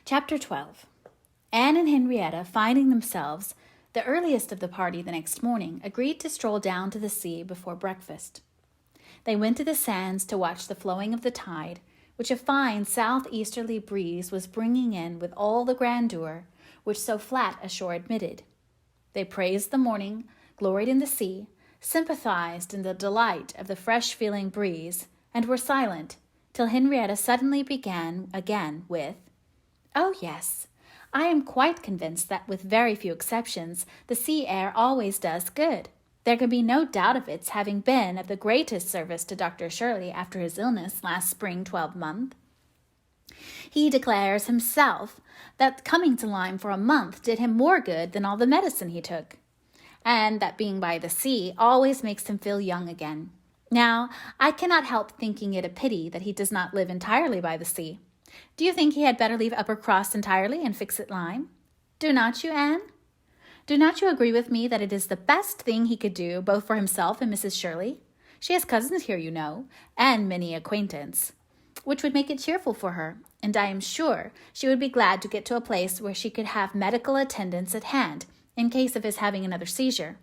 Chapter 12. Anne and Henrietta, finding themselves the earliest of the party the next morning, agreed to stroll down to the sea before breakfast. They went to the sands to watch the flowing of the tide, which a fine southeasterly breeze was bringing in with all the grandeur which so flat a shore admitted. They praised the morning, gloried in the sea, sympathized in the delight of the fresh-feeling breeze, and were silent, till Henrietta suddenly began again with, "Oh, yes, I am quite convinced that with very few exceptions, the sea air always does good. There can be no doubt of its having been of the greatest service to Dr. Shirley after his illness last spring 12-month. He declares himself that coming to Lyme for a month did him more good than all the medicine he took, and that being by the sea always makes him feel young again. Now, I cannot help thinking it a pity that he does not live entirely by the sea. Do you think he had better leave Uppercross entirely and fix at Lyme? Do not you, Anne? Do not you agree with me that it is the best thing he could do, both for himself and Mrs. Shirley? She has cousins here, you know, and many acquaintance, which would make it cheerful for her, and I am sure she would be glad to get to a place where she could have medical attendance at hand, in case of his having another seizure.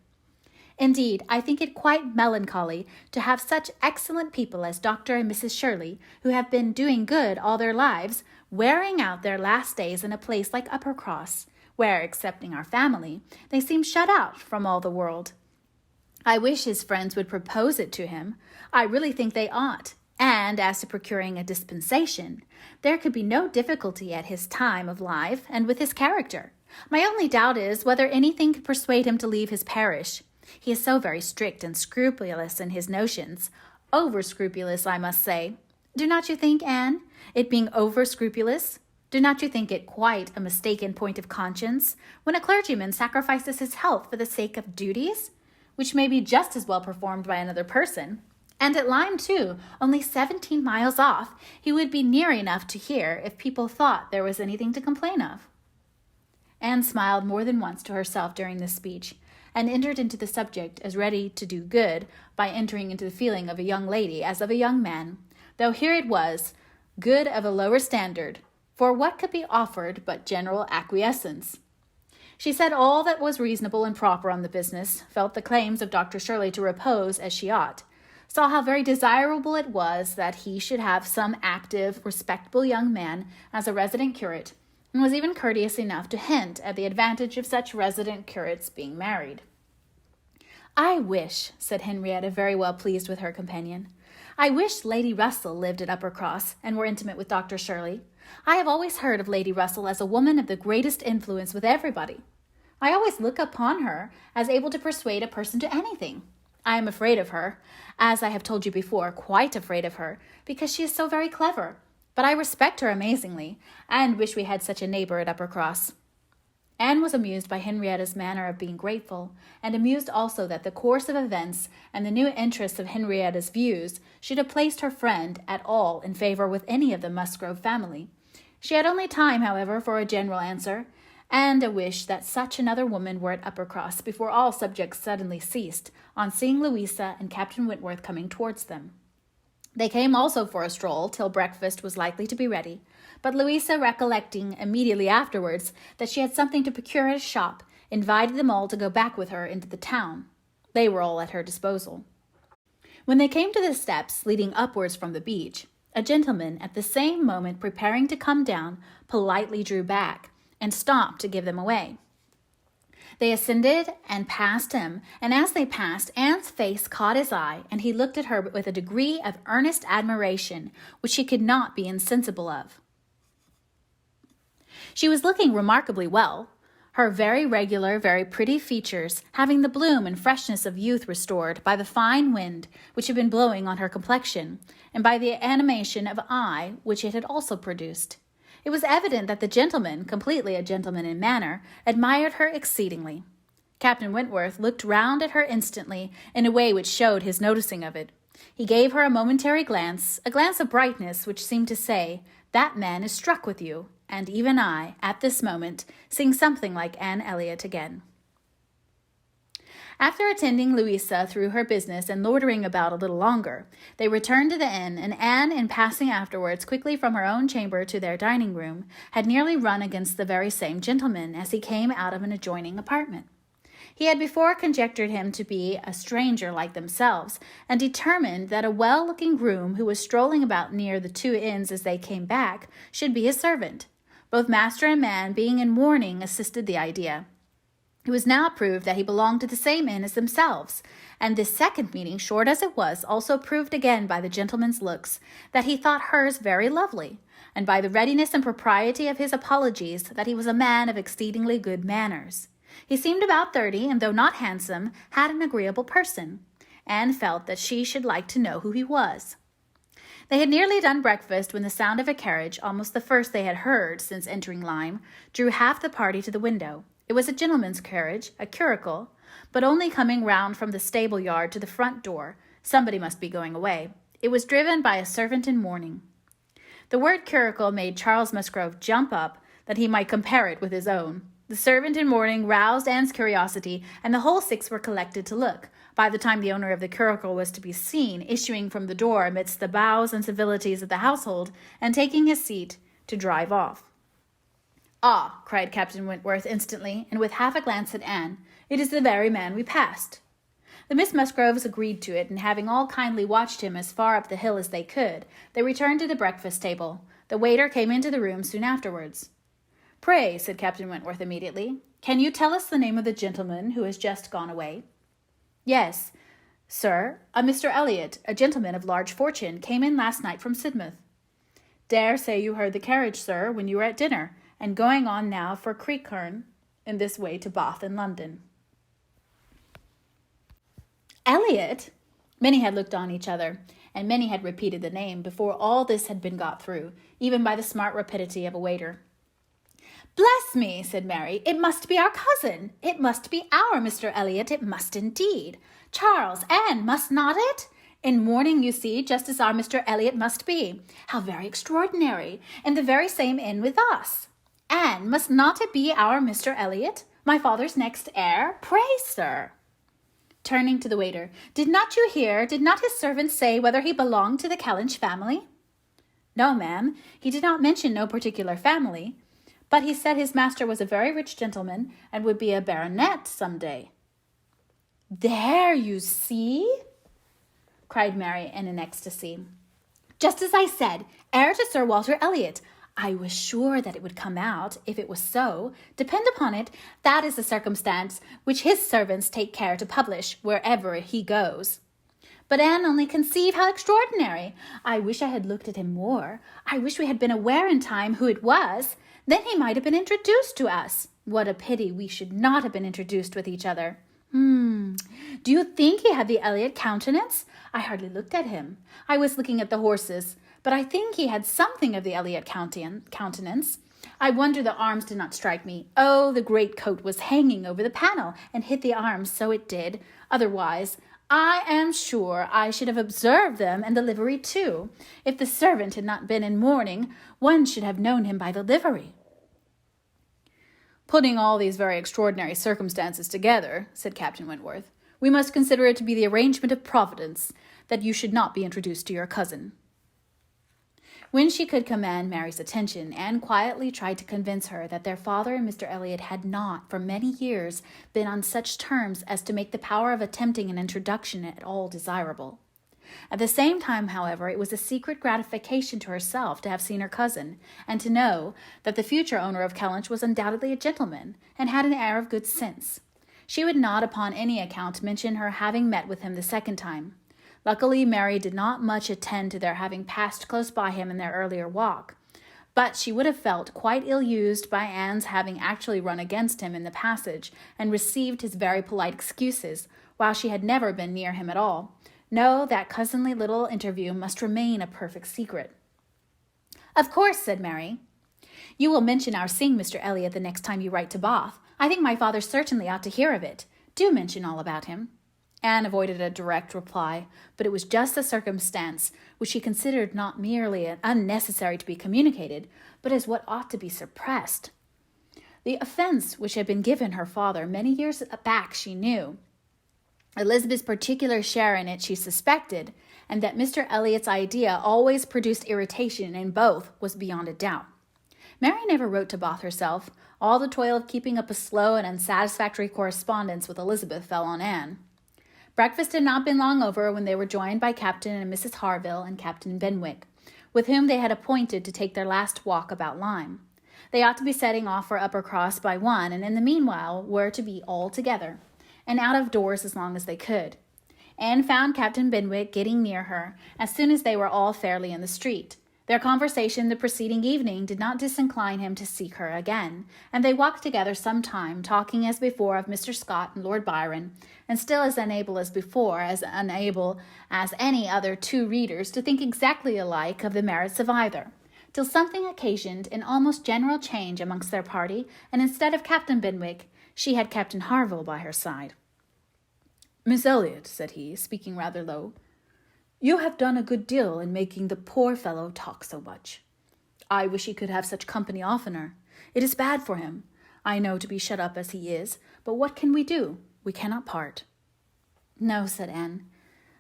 Indeed, I think it quite melancholy to have such excellent people as Dr. and Mrs. Shirley, who have been doing good all their lives, wearing out their last days in a place like Uppercross, where, excepting our family, they seem shut out from all the world. I wish his friends would propose it to him. I really think they ought. And as to procuring a dispensation, there could be no difficulty at his time of life and with his character. My only doubt is whether anything could persuade him to leave his parish. He is so very strict and scrupulous in his notions. Over-scrupulous, I must say. Do not you think, Anne, it being over-scrupulous? Do not you think it quite a mistaken point of conscience when a clergyman sacrifices his health for the sake of duties, which may be just as well performed by another person? And at Lyme, too, only 17 miles off, he would be near enough to hear if people thought there was anything to complain of." Anne smiled more than once to herself during this speech, and entered into the subject as ready to do good by entering into the feeling of a young lady as of a young man, though here it was, good of a lower standard, for what could be offered but general acquiescence? She said all that was reasonable and proper on the business, felt the claims of Dr. Shirley to repose as she ought, saw how very desirable it was that he should have some active, respectable young man as a resident curate, and was even courteous enough to hint at the advantage of such resident curates being married. "I wish," said Henrietta, very well pleased with her companion, "I wish Lady Russell lived at Uppercross and were intimate with Dr. Shirley. I have always heard of Lady Russell as a woman of the greatest influence with everybody. I always look upon her as able to persuade a person to anything. I am afraid of her, as I have told you before, quite afraid of her, because she is so very clever. But I respect her amazingly, and wish we had such a neighbor at Uppercross." Anne was amused by Henrietta's manner of being grateful, and amused also that the course of events and the new interests of Henrietta's views should have placed her friend at all in favor with any of the Musgrove family. She had only time, however, for a general answer, and a wish that such another woman were at Uppercross before all subjects suddenly ceased, on seeing Louisa and Captain Wentworth coming towards them. They came also for a stroll till breakfast was likely to be ready, but Louisa, recollecting immediately afterwards that she had something to procure at a shop, invited them all to go back with her into the town. They were all at her disposal. When they came to the steps leading upwards from the beach, a gentleman, at the same moment preparing to come down, politely drew back, and stopped to give them away. They ascended and passed him, and as they passed, Anne's face caught his eye, and he looked at her with a degree of earnest admiration which she could not be insensible of. She was looking remarkably well, her very regular, very pretty features having the bloom and freshness of youth restored by the fine wind which had been blowing on her complexion, and by the animation of eye which it had also produced. It was evident that the gentleman, completely a gentleman in manner, admired her exceedingly. Captain Wentworth looked round at her instantly in a way which showed his noticing of it. He gave her a momentary glance, a glance of brightness which seemed to say, "That man is struck with you," and even I, at this moment, seeing something like Anne Elliot again. After attending Louisa through her business and loitering about a little longer, they returned to the inn, and Anne, in passing afterwards quickly from her own chamber to their dining room, had nearly run against the very same gentleman as he came out of an adjoining apartment. He had before conjectured him to be a stranger like themselves, and determined that a well-looking groom who was strolling about near the two inns as they came back should be his servant. Both master and man, being in mourning, assisted the idea. It was now proved that he belonged to the same inn as themselves, and this second meeting, short as it was, also proved again by the gentleman's looks that he thought hers very lovely, and by the readiness and propriety of his apologies that he was a man of exceedingly good manners. He seemed about 30, and though not handsome, had an agreeable person. Anne felt that she should like to know who he was. They had nearly done breakfast when the sound of a carriage, almost the first they had heard since entering Lyme, drew half the party to the window. It was a gentleman's carriage, a curricle, but only coming round from the stable yard to the front door. Somebody must be going away. It was driven by a servant in mourning. The word curricle made Charles Musgrove jump up, that he might compare it with his own. The servant in mourning roused Anne's curiosity, and the whole six were collected to look. By the time the owner of the curricle was to be seen, issuing from the door amidst the bows and civilities of the household, and taking his seat to drive off. "Ah," cried Captain Wentworth instantly, and with half a glance at Anne, "it is the very man we passed." The Miss Musgroves agreed to it, and having all kindly watched him as far up the hill as they could, they returned to the breakfast table. The waiter came into the room soon afterwards. "Pray," said Captain Wentworth immediately, "can you tell us the name of the gentleman who has just gone away?" "Yes, sir, a Mr. Elliot, a gentleman of large fortune, came in last night from Sidmouth." "Dare say you heard the carriage, sir, when you were at dinner, and going on now for Creekern, in this way to Bath in London." Elliot! Many had looked on each other, and many had repeated the name before all this had been got through, even by the smart rapidity of a waiter. "Bless me," said Mary, "it must be our cousin. It must be our Mr. Elliot. It must indeed. Charles, Anne, must not it? In mourning, you see, just as our Mr. Elliot must be. How very extraordinary! In the very same inn with us. Anne, must not it be our Mr. Elliot, my father's next heir? Pray, sir." Turning to the waiter, did not his servant say whether he belonged to the Kellynch family?" "No, ma'am, he did not mention no particular family, but he said his master was a very rich gentleman, and would be a baronet some day." "There, you see," cried Mary in an ecstasy. "Just as I said, heir to Sir Walter Elliot. I was sure that it would come out, if it was so. Depend upon it, that is a circumstance which his servants take care to publish wherever he goes. But Anne, only conceive how extraordinary! I wish I had looked at him more. I wish we had been aware in time who it was. Then he might have been introduced to us. What a pity we should not have been introduced with each other. Do you think he had the Elliot countenance? I hardly looked at him. I was looking at the horses, but I think he had something of the Elliot countenance. I wonder the arms did not strike me. Oh, the great coat was hanging over the panel, and hit the arms, so it did. Otherwise, I am sure I should have observed them, and the livery too. If the servant had not been in mourning, one should have known him by the livery." "Putting all these very extraordinary circumstances together," said Captain Wentworth, "we must consider it to be the arrangement of Providence that you should not be introduced to your cousin." When she could command Mary's attention, Anne quietly tried to convince her that their father and Mr. Elliot had not, for many years, been on such terms as to make the power of attempting an introduction at all desirable. At the same time, however, it was a secret gratification to herself to have seen her cousin, and to know that the future owner of Kellynch was undoubtedly a gentleman, and had an air of good sense. She would not upon any account mention her having met with him the second time. Luckily, Mary did not much attend to their having passed close by him in their earlier walk, but she would have felt quite ill-used by Anne's having actually run against him in the passage, and received his very polite excuses, while she had never been near him at all. No, that cousinly little interview must remain a perfect secret. "Of course," said Mary, "you will mention our seeing Mr. Elliot the next time you write to Bath. I think my father certainly ought to hear of it. Do mention all about him." Anne avoided a direct reply, but it was just a circumstance which she considered not merely unnecessary to be communicated, but as what ought to be suppressed. The offense which had been given her father many years back she knew, Elizabeth's particular share in it she suspected, and that Mr. Elliot's idea always produced irritation in both was beyond a doubt. Mary never wrote to Bath herself. All the toil of keeping up a slow and unsatisfactory correspondence with Elizabeth fell on Anne. Breakfast had not been long over when they were joined by Captain and Mrs. Harville and Captain Benwick, with whom they had appointed to take their last walk about Lyme. They ought to be setting off for Uppercross by 1, and in the meanwhile were to be all together, and out of doors as long as they could. Anne found Captain Benwick getting near her as soon as they were all fairly in the street. Their conversation the preceding evening did not disincline him to seek her again, and they walked together some time, talking as before of Mr. Scott and Lord Byron, and still as unable as before, as unable as any other two readers to think exactly alike of the merits of either, till something occasioned an almost general change amongst their party, and instead of Captain Benwick, she had Captain Harville by her side. "Miss Elliot," said he, speaking rather low, "you have done a good deal in making the poor fellow talk so much. I wish he could have such company oftener. It is bad for him, I know, to be shut up as he is, but what can we do? We cannot part." "No," said Anne,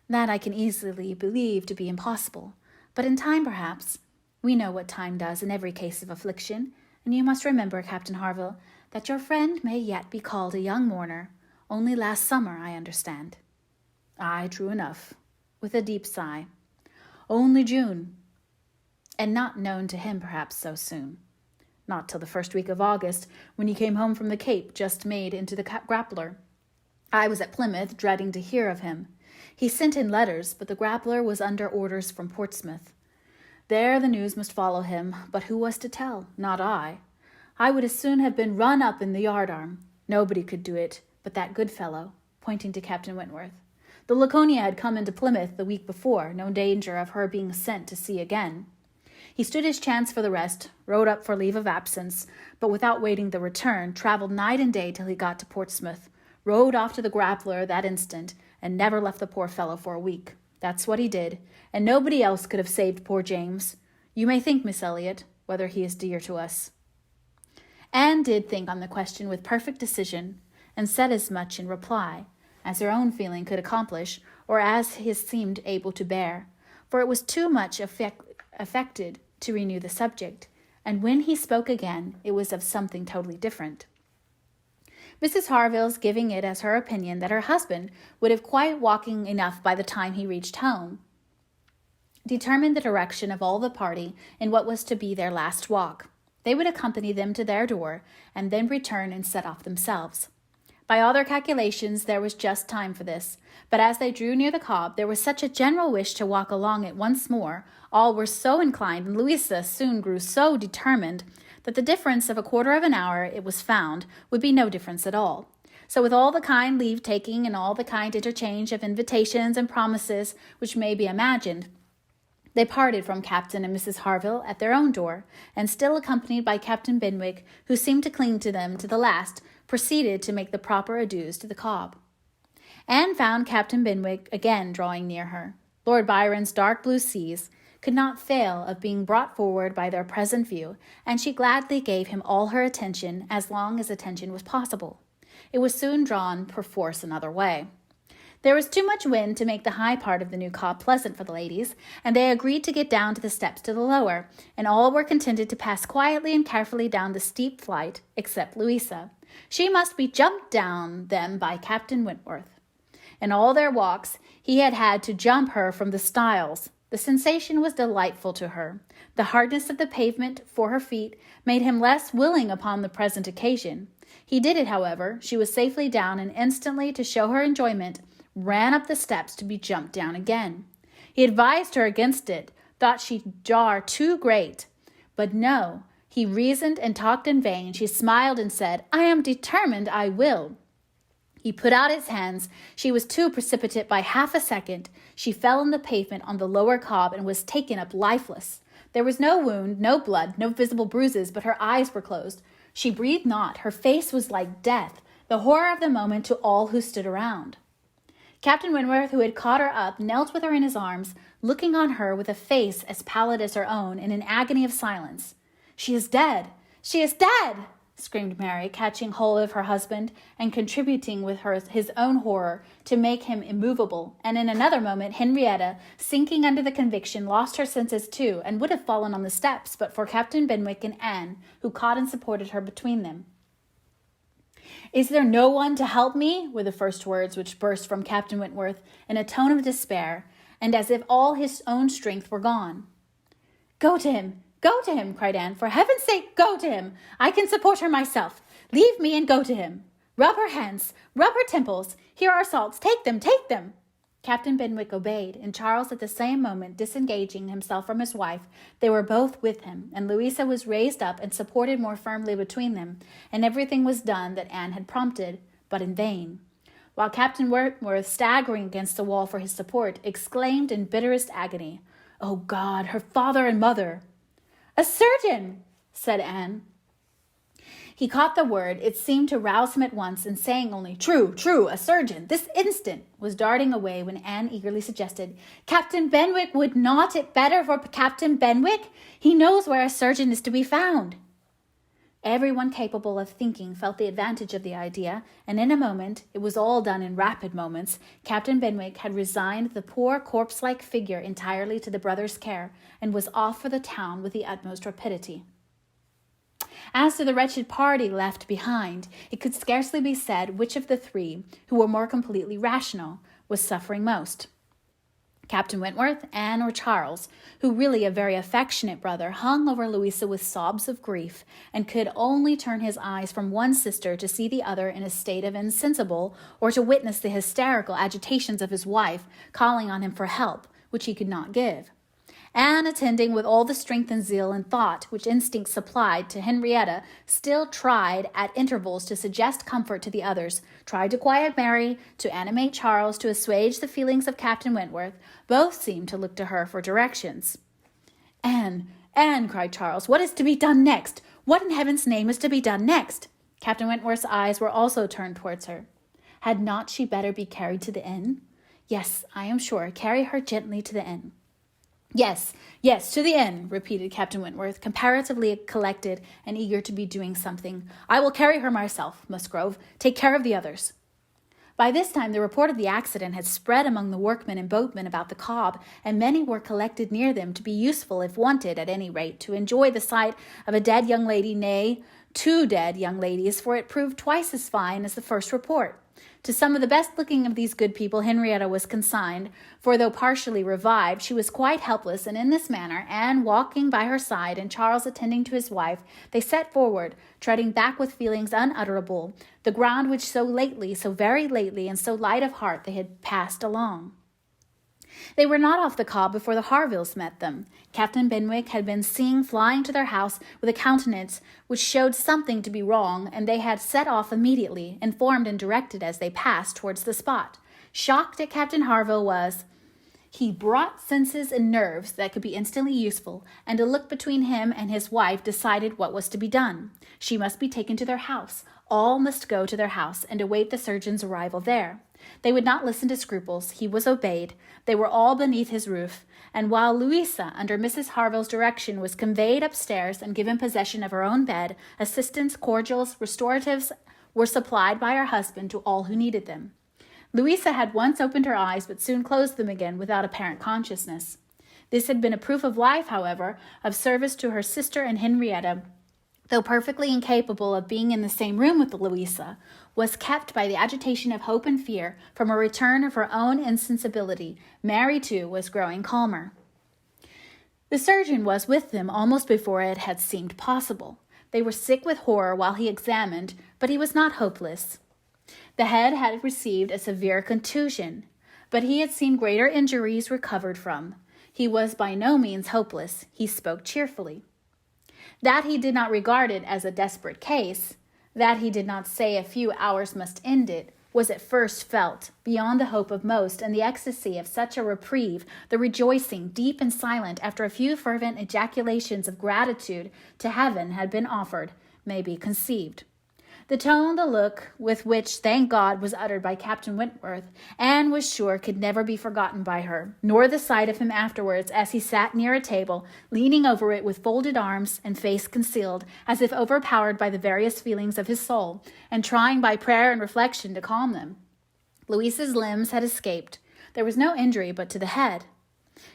"that I can easily believe to be impossible, but in time perhaps. We know what time does in every case of affliction, and you must remember, Captain Harville, that your friend may yet be called a young mourner. Only last summer, I understand." "Aye, true enough," with a deep sigh. "Only June, and not known to him perhaps so soon. Not till the first week of August, when he came home from the Cape, just made into the Grappler. I was at Plymouth, dreading to hear of him. He sent in letters, but the Grappler was under orders from Portsmouth. There the news must follow him, but who was to tell? Not I. I would as soon have been run up in the yardarm. Nobody could do it but that good fellow," pointing to Captain Wentworth. "The Laconia had come into Plymouth the week before, no danger of her being sent to sea again. He stood his chance for the rest, wrote up for leave of absence, but without waiting the return, travelled night and day till he got to Portsmouth, rowed off to the Grappler that instant, and never left the poor fellow for a week. That's what he did, and nobody else could have saved poor James. You may think, Miss Elliot, whether he is dear to us." Anne did think on the question with perfect decision, and said as much in reply as her own feeling could accomplish, or as his seemed able to bear, for it was too much affected to renew the subject, and when he spoke again, it was of something totally different. Mrs. Harville's giving it as her opinion that her husband would have quite walking enough by the time he reached home, determined the direction of all the party in what was to be their last walk. They would accompany them to their door, and then return and set off themselves. By all their calculations, there was just time for this, but as they drew near the Cobb, there was such a general wish to walk along it once more, all were so inclined, and Louisa soon grew so determined, that the difference of a quarter of an hour, it was found, would be no difference at all. So with all the kind leave-taking and all the kind interchange of invitations and promises which may be imagined, they parted from Captain and Mrs. Harville at their own door, and still accompanied by Captain Benwick, who seemed to cling to them to the last, proceeded to make the proper adieus to the Cobb. Anne found Captain Benwick again drawing near her. Lord Byron's dark blue seas could not fail of being brought forward by their present view, and she gladly gave him all her attention as long as attention was possible. It was soon drawn perforce another way. There was too much wind to make the high part of the new Cobb pleasant for the ladies, and they agreed to get down to the steps to the lower, and all were contented to pass quietly and carefully down the steep flight, except Louisa. She must be jumped down them by Captain Wentworth. In all their walks, he had had to jump her from the stiles. The sensation was delightful to her. The hardness of the pavement for her feet made him less willing upon the present occasion. He did it, however. She was safely down, and instantly, to show her enjoyment, ran up the steps to be jumped down again. He advised her against it, thought she'd jar too great. But no, he reasoned and talked in vain. She smiled and said, "I am determined I will." He put out his hands. She was too precipitate by half a second. She fell on the pavement on the lower Cobb and was taken up lifeless. There was no wound, no blood, no visible bruises, but her eyes were closed. She breathed not. Her face was like death, the horror of the moment to all who stood around. Captain Wentworth, who had caught her up, knelt with her in his arms, looking on her with a face as pallid as her own, in an agony of silence. "She is dead! She is dead!" screamed Mary, catching hold of her husband and contributing with his own horror to make him immovable, and in another moment Henrietta, sinking under the conviction, lost her senses too, and would have fallen on the steps but for Captain Benwick and Anne, who caught and supported her between them. "Is there no one to help me?" were the first words which burst from Captain Wentworth in a tone of despair, and as if all his own strength were gone. "Go to him! Go to him!" cried Anne. "For heaven's sake, go to him! I can support her myself. Leave me and go to him. Rub her hands, rub her temples. Here are salts. Take them, take them!" Captain Benwick obeyed, and Charles at the same moment disengaging himself from his wife, they were both with him, and Louisa was raised up and supported more firmly between them, and everything was done that Anne had prompted, but in vain. While Captain Wentworth, staggering against the wall for his support, exclaimed in bitterest agony, "Oh God, her father and mother!" "A surgeon!" said Anne. He caught the word. It seemed to rouse him at once, and saying only, "True, true, a surgeon, this instant," was darting away when Anne eagerly suggested, "Captain Benwick, would not it better for Captain Benwick? He knows where a surgeon is to be found." Everyone capable of thinking felt the advantage of the idea, and in a moment, it was all done in rapid moments, Captain Benwick had resigned the poor corpse-like figure entirely to the brothers' care, and was off for the town with the utmost rapidity. As to the wretched party left behind, it could scarcely be said which of the three, who were more completely rational, was suffering most. Captain Wentworth, Anne, or Charles, who, really a very affectionate brother, hung over Louisa with sobs of grief, and could only turn his eyes from one sister to see the other in a state of insensible, or to witness the hysterical agitations of his wife, calling on him for help, which he could not give. Anne, attending with all the strength and zeal and thought which instinct supplied to Henrietta, still tried at intervals to suggest comfort to the others, tried to quiet Mary, to animate Charles, to assuage the feelings of Captain Wentworth. Both seemed to look to her for directions. "Anne, Anne," cried Charles, "what is to be done next? What in heaven's name is to be done next?" Captain Wentworth's eyes were also turned towards her. "Had not she better be carried to the inn?" "Yes, I am sure. Carry her gently to the inn." Yes, to the inn," repeated Captain Wentworth, comparatively collected and eager to be doing something. "I will carry her myself, Musgrove. Take care of the others." By this time the report of the accident had spread among the workmen and boatmen about the Cobb, and many were collected near them to be useful, if wanted, at any rate, to enjoy the sight of a dead young lady, nay, 2 dead young ladies, for it proved twice as fine as the first report. To some of the best-looking of these good people Henrietta was consigned, for though partially revived, she was quite helpless, and in this manner, Anne walking by her side and Charles attending to his wife, they set forward, treading back with feelings unutterable, the ground which so lately, so very lately, and so light of heart they had passed along. They were not off the Cobb before the Harvilles met them. Captain Benwick had been seen flying to their house with a countenance which showed something to be wrong, and they had set off immediately, informed and directed as they passed towards the spot. Shocked at Captain Harville was, he brought senses and nerves that could be instantly useful, and a look between him and his wife decided what was to be done. She must be taken to their house. All must go to their house and await the surgeon's arrival there. They would not listen to scruples. He was obeyed. They were all beneath his roof, and while Louisa, under Mrs. Harville's direction, was conveyed upstairs and given possession of her own bed, assistance, cordials, restoratives were supplied by her husband to all who needed them. Louisa had once opened her eyes, but soon closed them again without apparent consciousness. This had been a proof of life, however, of service to her sister, and Henrietta, though perfectly incapable of being in the same room with Louisa, was kept by the agitation of hope and fear from a return of her own insensibility. Mary, too, was growing calmer. The surgeon was with them almost before it had seemed possible. They were sick with horror while he examined, but he was not hopeless. The head had received a severe contusion, but he had seen greater injuries recovered from. He was by no means hopeless. He spoke cheerfully. That he did not regard it as a desperate case, that he did not say a few hours must end it, was at first felt, beyond the hope of most, and the ecstasy of such a reprieve, the rejoicing, deep and silent, after a few fervent ejaculations of gratitude to heaven had been offered, may be conceived. The tone, the look with which, thank God, was uttered by Captain Wentworth, Anne was sure could never be forgotten by her, nor the sight of him afterwards as he sat near a table, leaning over it with folded arms and face concealed, as if overpowered by the various feelings of his soul, and trying by prayer and reflection to calm them. Louisa's limbs had escaped. There was no injury but to the head.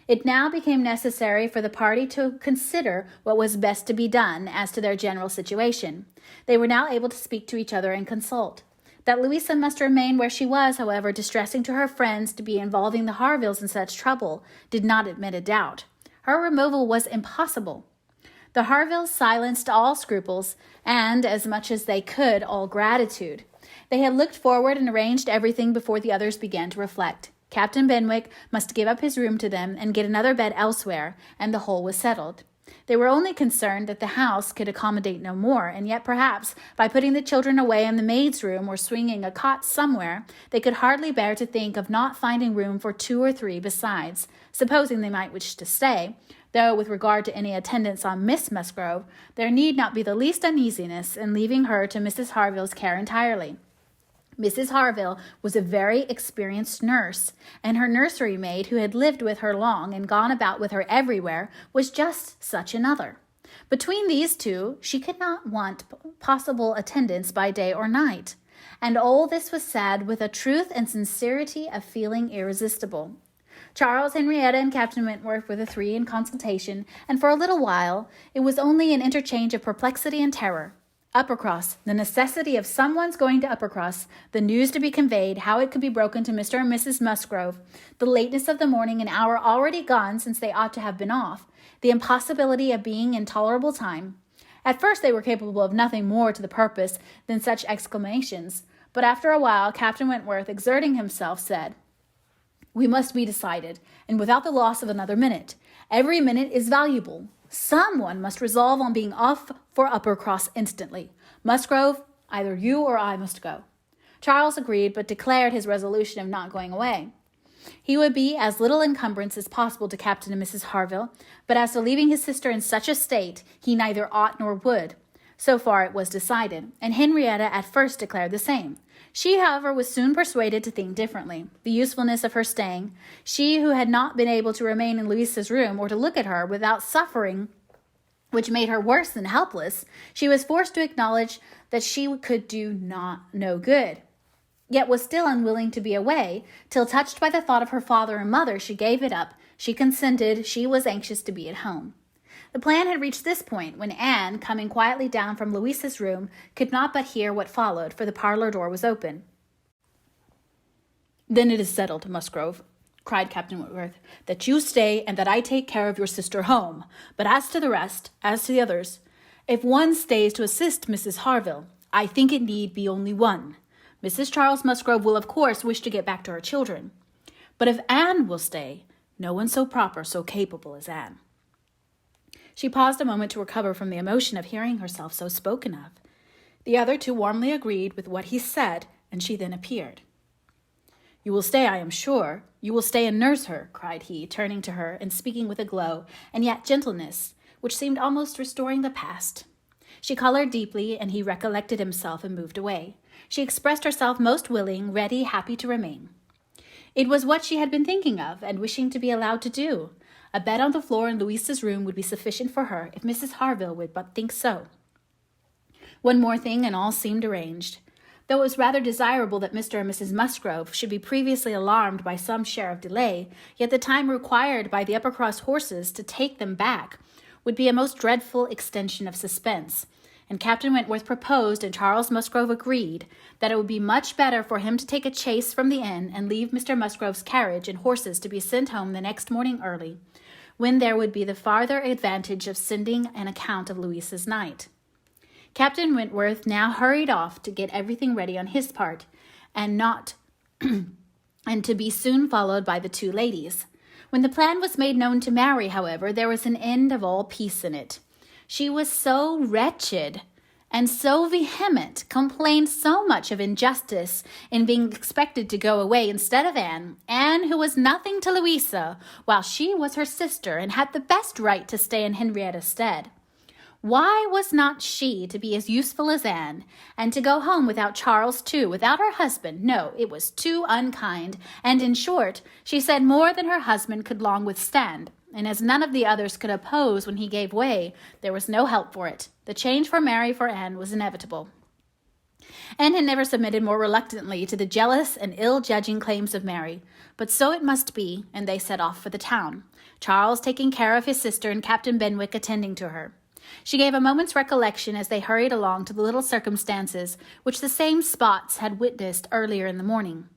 It now became necessary for the party to consider what was best to be done as to their general situation. They were now able to speak to each other and consult. That Louisa must remain where she was, however distressing to her friends to be involving the Harvilles in such trouble, did not admit a doubt. Her removal was impossible. The Harvilles silenced all scruples, and, as much as they could, all gratitude. They had looked forward and arranged everything before the others began to reflect. Captain Benwick must give up his room to them and get another bed elsewhere, and the whole was settled. They were only concerned that the house could accommodate no more, and yet perhaps, by putting the children away in the maid's room or swinging a cot somewhere, they could hardly bear to think of not finding room for 2 or 3 besides, supposing they might wish to stay, though with regard to any attendance on Miss Musgrove, there need not be the least uneasiness in leaving her to Mrs. Harville's care entirely. Mrs. Harville was a very experienced nurse, and her nursery maid, who had lived with her long and gone about with her everywhere, was just such another. Between these two, she could not want possible attendance by day or night, and all this was said with a truth and sincerity of feeling irresistible. Charles, Henrietta, and Captain Wentworth were the 3 in consultation, and for a little while it was only an interchange of perplexity and terror. Uppercross, the necessity of someone's going to Uppercross, the news to be conveyed, how it could be broken to Mr. and Mrs. Musgrove, the lateness of the morning, an hour already gone since they ought to have been off, the impossibility of being in tolerable time. At first they were capable of nothing more to the purpose than such exclamations, but after a while Captain Wentworth, exerting himself, said, "We must be decided, and without the loss of another minute. Every minute is valuable. Someone must resolve on being off for Uppercross instantly. Musgrove, either you or I must go." Charles agreed, but declared his resolution of not going away. He would be as little encumbrance as possible to Captain and Mrs. Harville, but as to leaving his sister in such a state, he neither ought nor would. So far it was decided, and Henrietta at first declared the same. She, however, was soon persuaded to think differently. The usefulness of her staying, she who had not been able to remain in Louisa's room or to look at her without suffering, which made her worse than helpless, she was forced to acknowledge that she could do no good, yet was still unwilling to be away, till touched by the thought of her father and mother, she gave it up. She consented. She was anxious to be at home. The plan had reached this point when Anne, coming quietly down from Louisa's room, could not but hear what followed, for the parlor door was open. "Then it is settled, Musgrove," cried Captain Wentworth, "that you stay and that I take care of your sister home. But as to the rest, as to the others, if one stays to assist Mrs. Harville, I think it need be only one. Mrs. Charles Musgrove will of course wish to get back to her children. But if Anne will stay, no one so proper, so capable as Anne." She paused a moment to recover from the emotion of hearing herself so spoken of. The other 2 warmly agreed with what he said, and she then appeared. "You will stay, I am sure. You will stay and nurse her," cried he, turning to her and speaking with a glow, and yet gentleness, which seemed almost restoring the past. She colored deeply, and he recollected himself and moved away. She expressed herself most willing, ready, happy to remain. It was what she had been thinking of, and wishing to be allowed to do. A bed on the floor in Louisa's room would be sufficient for her, if Mrs. Harville would but think so. One more thing, and all seemed arranged. Though it was rather desirable that Mr. and Mrs. Musgrove should be previously alarmed by some share of delay, yet the time required by the Uppercross horses to take them back would be a most dreadful extension of suspense, and Captain Wentworth proposed, and Charles Musgrove agreed, that it would be much better for him to take a chaise from the inn and leave Mr. Musgrove's carriage and horses to be sent home the next morning early, when there would be the farther advantage of sending an account of Louisa's night. Captain Wentworth now hurried off to get everything ready on his part, and to be soon followed by the 2 ladies. When the plan was made known to Mary, however, there was an end of all peace in it. She was so wretched and so vehement, complained so much of injustice in being expected to go away instead of Anne, who was nothing to Louisa, while she was her sister and had the best right to stay in Henrietta's stead. Why was not she to be as useful as Anne, and to go home without Charles too, without her husband? No, it was too unkind, and in short, she said more than her husband could long withstand, and as none of the others could oppose when he gave way, there was no help for it. The change for Mary for Anne was inevitable. Anne had never submitted more reluctantly to the jealous and ill-judging claims of Mary, but so it must be, and they set off for the town, Charles taking care of his sister and Captain Benwick attending to her. She gave a moment's recollection as they hurried along to the little circumstances which the same spots had witnessed earlier in the morning.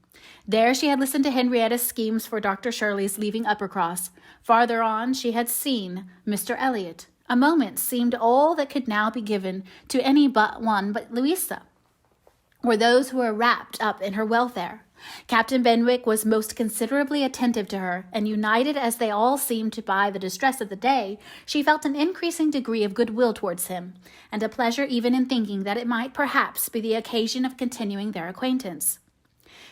There she had listened to Henrietta's schemes for Dr. Shirley's leaving Uppercross. Farther on she had seen Mr. Elliot. A moment seemed all that could now be given to any but one but Louisa, or those who were wrapped up in her welfare. Captain Benwick was most considerably attentive to her, and united as they all seemed to by the distress of the day, she felt an increasing degree of goodwill towards him, and a pleasure even in thinking that it might perhaps be the occasion of continuing their acquaintance.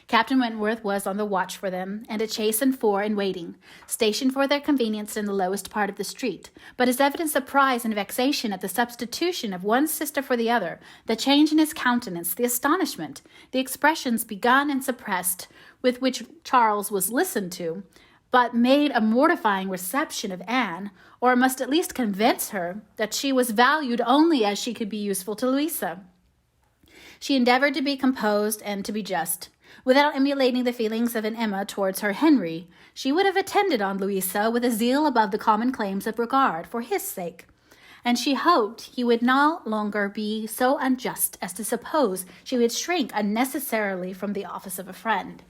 Captain Wentworth was on the watch for them, and a chaise and four in waiting, stationed for their convenience in the lowest part of the street. But his evident surprise and vexation at the substitution of one sister for the other, the change in his countenance, the astonishment, the expressions begun and suppressed, with which Charles was listened to, but made a mortifying reception of Anne, or must at least convince her that she was valued only as she could be useful to Louisa. She endeavoured to be composed and to be just. Without emulating the feelings of an Emma towards her Henry, she would have attended on Louisa with a zeal above the common claims of regard for his sake, and she hoped he would no longer be so unjust as to suppose she would shrink unnecessarily from the office of a friend.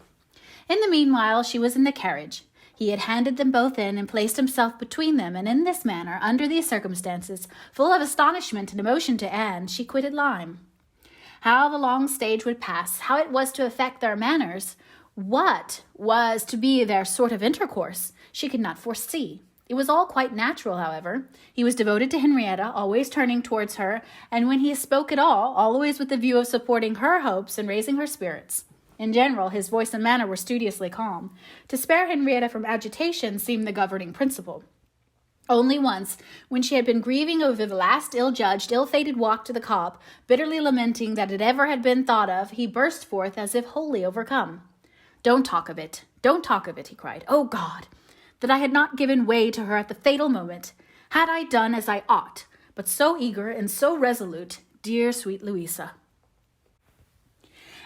In the meanwhile she was in the carriage. He had handed them both in and placed himself between them, and in this manner, under these circumstances, full of astonishment and emotion to Anne, she quitted Lyme. How the long stage would pass, how it was to affect their manners, what was to be their sort of intercourse, she could not foresee. It was all quite natural, however. He was devoted to Henrietta, always turning towards her, and when he spoke at all, always with the view of supporting her hopes and raising her spirits. In general, his voice and manner were studiously calm. To spare Henrietta from agitation seemed the governing principle. Only once, when she had been grieving over the last ill-judged, ill-fated walk to the Cobb, bitterly lamenting that it ever had been thought of, he burst forth as if wholly overcome. "Don't talk of it, don't talk of it," he cried. "Oh, God, that I had not given way to her at the fatal moment! Had I done as I ought, but so eager and so resolute, dear sweet Louisa!"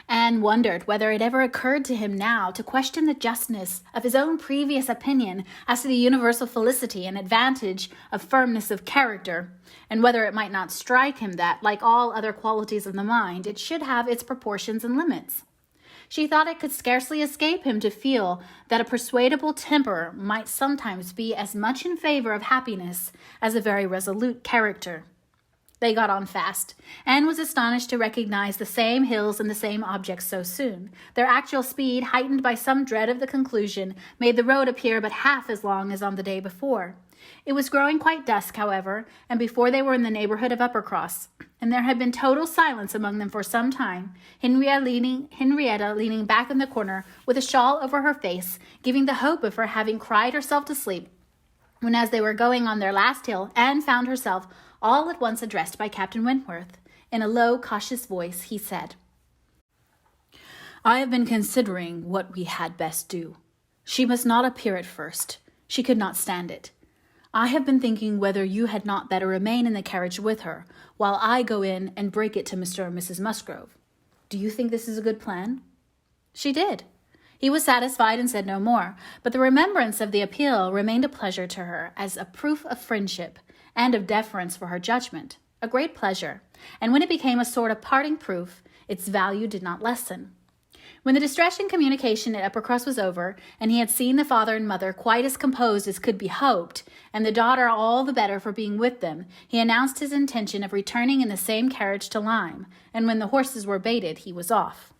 Anne wondered whether it ever occurred to him now to question the justness of his own previous opinion as to the universal felicity and advantage of firmness of character, and whether it might not strike him that, like all other qualities of the mind, it should have its proportions and limits. She thought it could scarcely escape him to feel that a persuadable temper might sometimes be as much in favor of happiness as a very resolute character. They got on fast. Anne was astonished to recognize the same hills and the same objects so soon. Their actual speed, heightened by some dread of the conclusion, made the road appear but half as long as on the day before. It was growing quite dusk, however, and before they were in the neighborhood of Uppercross, and there had been total silence among them for some time, Henrietta leaning back in the corner with a shawl over her face, giving the hope of her having cried herself to sleep, when as they were going on their last hill, Anne found herself all at once addressed by Captain Wentworth. In a low, cautious voice, he said, "I have been considering what we had best do. She must not appear at first. She could not stand it. I have been thinking whether you had not better remain in the carriage with her, while I go in and break it to Mr. and Mrs. Musgrove. Do you think this is a good plan?" She did. He was satisfied and said no more, but the remembrance of the appeal remained a pleasure to her as a proof of friendship and of deference for her judgment, a great pleasure, and when it became a sort of parting proof, its value did not lessen. When the distressing communication at Uppercross was over, and he had seen the father and mother quite as composed as could be hoped, and the daughter all the better for being with them, he announced his intention of returning in the same carriage to Lyme, and when the horses were baited, he was off.